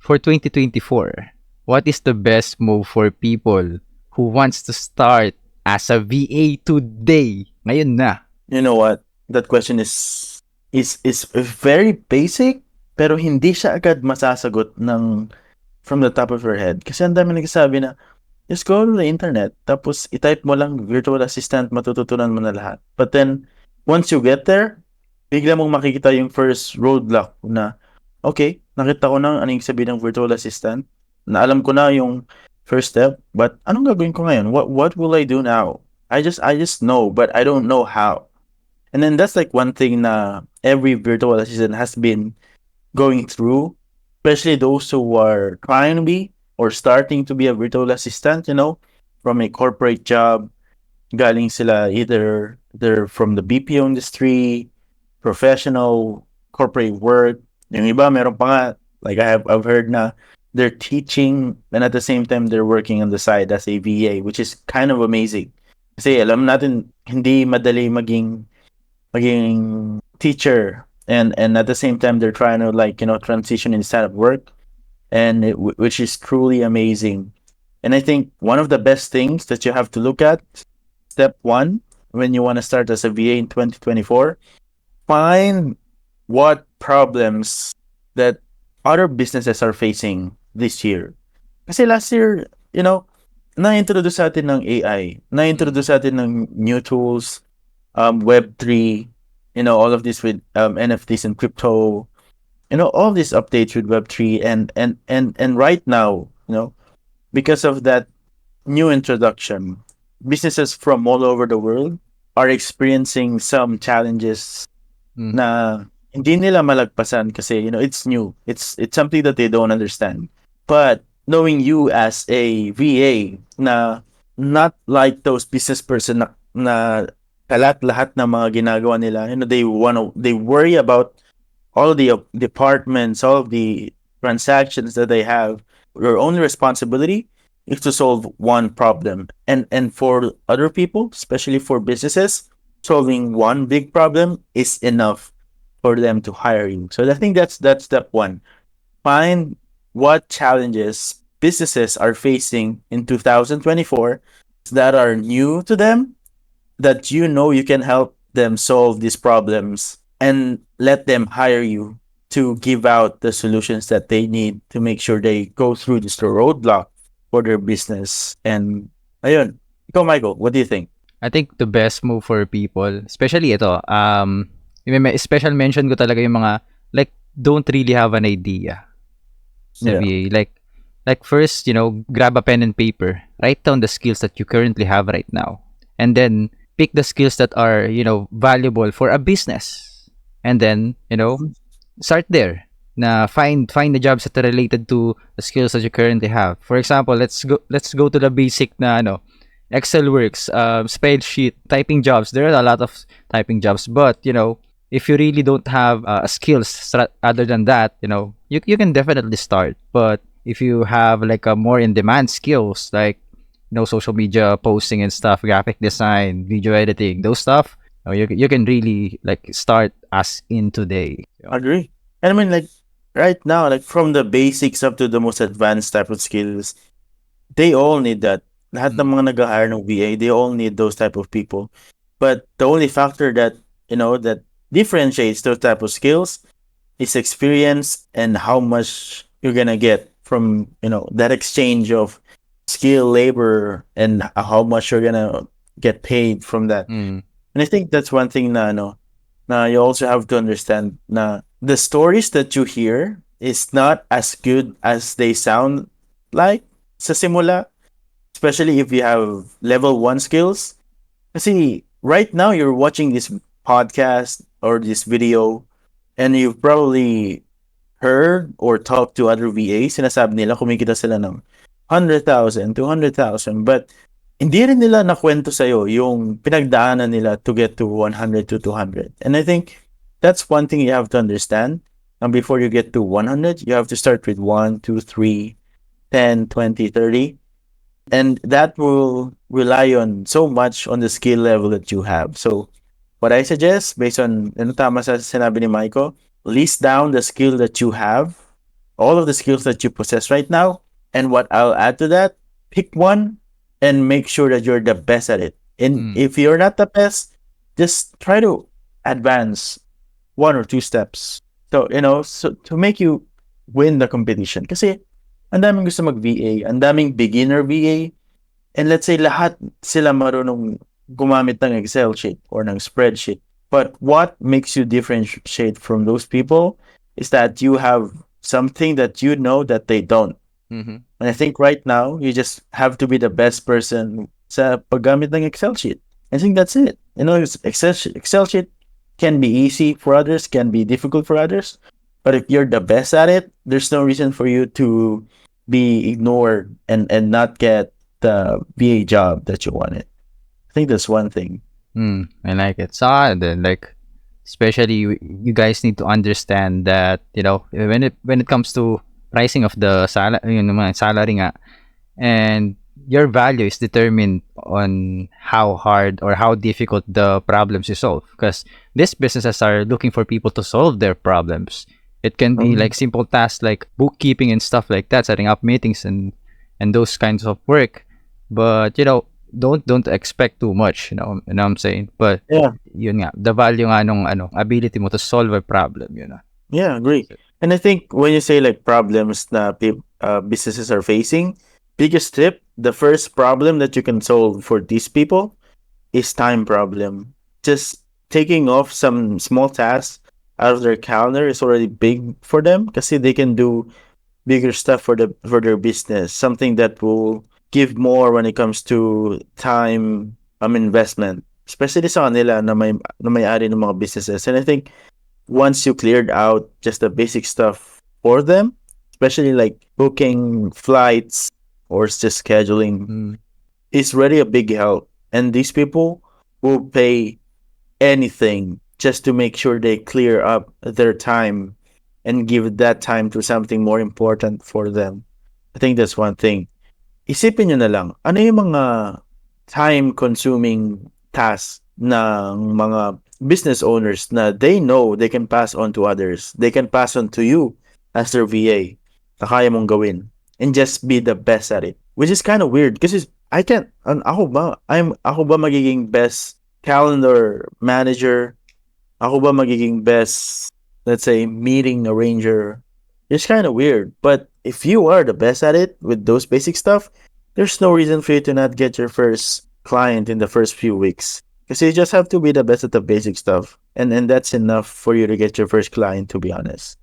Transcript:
for 2024, what is the best move for people who wants to start as a VA today? Ngayon na. You know what? That question is very basic, pero hindi siya agad masasagot ng from the top of your head. Kasi ang dami nagsasabi na, just go to the internet, tapos itype mo lang virtual assistant, matututunan mo na lahat. But then, once you get there, bigla mong makikita yung first roadblock na, okay, nakita ko na anong sabihin ng virtual assistant, na alam ko na yung first step, but anong gagawin ko ngayon? What will I do now? I just know, but I don't know how. And then that's like one thing na every virtual assistant has been going through, especially those who are trying to be or starting to be a virtual assistant, from a corporate job. Galing sila either they're from the BPO industry, professional, corporate work. Yung iba, meron pa nga, like I've heard na they're teaching and at the same time they're working on the side as a VA, which is kind of amazing. Kasi alam natin, hindi madali maging teacher and at the same time they're trying to transition inside of work and which is truly amazing. And I think one of the best things that you have to look at, step one, when you want to start as a VA in 2024, find what problems that other businesses are facing this year. Kasi last year, na-introduce sa atin ng AI, na-introduce sa atin ng new tools, Web3, all of this with NFTs and crypto, all these updates with Web3 and right now, because of that new introduction, businesses from all over the world are experiencing some challenges na hindi nila malagpasan kasi, it's new. It's something that they don't understand. But knowing you as a VA na not like those business person na lahat ng mga ginagawa nila, they worry about all the departments, all of the transactions that they have. Your only responsibility is to solve one problem. And for other people, especially for businesses, solving one big problem is enough for them to hire you. So I think that's step one. Find what challenges businesses are facing in 2024 that are new to them, that you can help them solve these problems, and let them hire you to give out the solutions that they need to make sure they go through this roadblock for their business. And ayun, ikaw Michael, what do you think? I think the best move for people, especially ito, may special mention ko talaga yung mga like don't really have an idea sa VA. Like first, grab a pen and paper, write down the skills that you currently have right now, and then pick the skills that are, valuable for a business. And then, start there. Na find the jobs that are related to the skills that you currently have. For example, let's go to the basic na Excel works, spreadsheet, typing jobs. There are a lot of typing jobs, but if you really don't have skills other than that, you can definitely start. But if you have like a more in-demand skills like social media posting and stuff, graphic design, video editing, those stuff, you can really like start as in today. Agree. And I mean, like right now, like from the basics up to the most advanced type of skills, they all need that. Lahat ng mga nag-hire ng VA, they all need those type of people. But the only factor that that differentiates those type of skills is experience and how much you're gonna get from that exchange of skill, labor, and how much you're gonna get paid from that. And I think that's one thing na you also have to understand na the stories that you hear is not as good as they sound like sa simula, especially if you have level 1 skills. Kasi right now you're watching this podcast or this video and you've probably heard or talked to other VAs, sinasabi nila kumikita sila ng 100,000, 200,000, but hindi rin nila nakwento sa'yo yung pinagdaanan nila to get to 100 to 200. And I think that's one thing you have to understand. And before you get to 100, you have to start with 1, 2, 3, 10, 20, 30. And that will rely on so much on the skill level that you have. So what I suggest, based on tama sa sinabi ni Michael, list down the skill that you have all of the skills that you possess right now. And what I'll add to that, pick one and make sure that you're the best at it. And Mm. if you're not the best, just try to advance one or two steps. So, so to make you win the competition. Kasi, ang daming gusto mag-VA, ang daming beginner VA, and let's say lahat sila marunong gumamit ng Excel sheet or ng spreadsheet. But what makes you differentiate from those people is that you have something that you know that they don't. Mhm. And I think right now, you just have to be the best person sa paggamit ng Excel sheet. I think that's it. Excel sheet can be easy for others, can be difficult for others. But if you're the best at it, there's no reason for you to be ignored and not get the VA job that you wanted. I think that's one thing. I like it. So then, like, especially you guys need to understand that when it comes to pricing of the salary nga, and your value is determined on how hard or how difficult the problems you solve. Because these businesses are looking for people to solve their problems. It can be like simple tasks like bookkeeping and stuff like that, setting up meetings and those kinds of work. But don't expect too much, you know what I'm saying. But Yeah. yun nga, the value nga nung ability mo to solve a problem, Yeah, agree. And I think when you say like problems na businesses are facing, biggest tip, the first problem that you can solve for these people is time problem. Just taking off some small tasks out of their calendar is already big for them because they can do bigger stuff for their business. Something that will give more when it comes to time investment, especially sa kanila na may-ari ng mga businesses. And I think once you cleared out just the basic stuff for them, especially like booking flights or just scheduling, is really a big help. And these people will pay anything just to make sure they clear up their time and give that time to something more important for them. I think that's one thing. Isipin nyo na lang, ano yung mga time-consuming tasks ng mga business owners na they know they can pass on to others. They can pass on to you as their VA na kaya mong gawin and just be the best at it. Which is kind of weird kasi ako ba magiging best calendar manager? Ako ba magiging best, let's say, meeting arranger? It's kind of weird. But if you are the best at it with those basic stuff, there's no reason for you to not get your first client in the first few weeks. Because you just have to be the best at the basic stuff. And that's enough for you to get your first client, to be honest.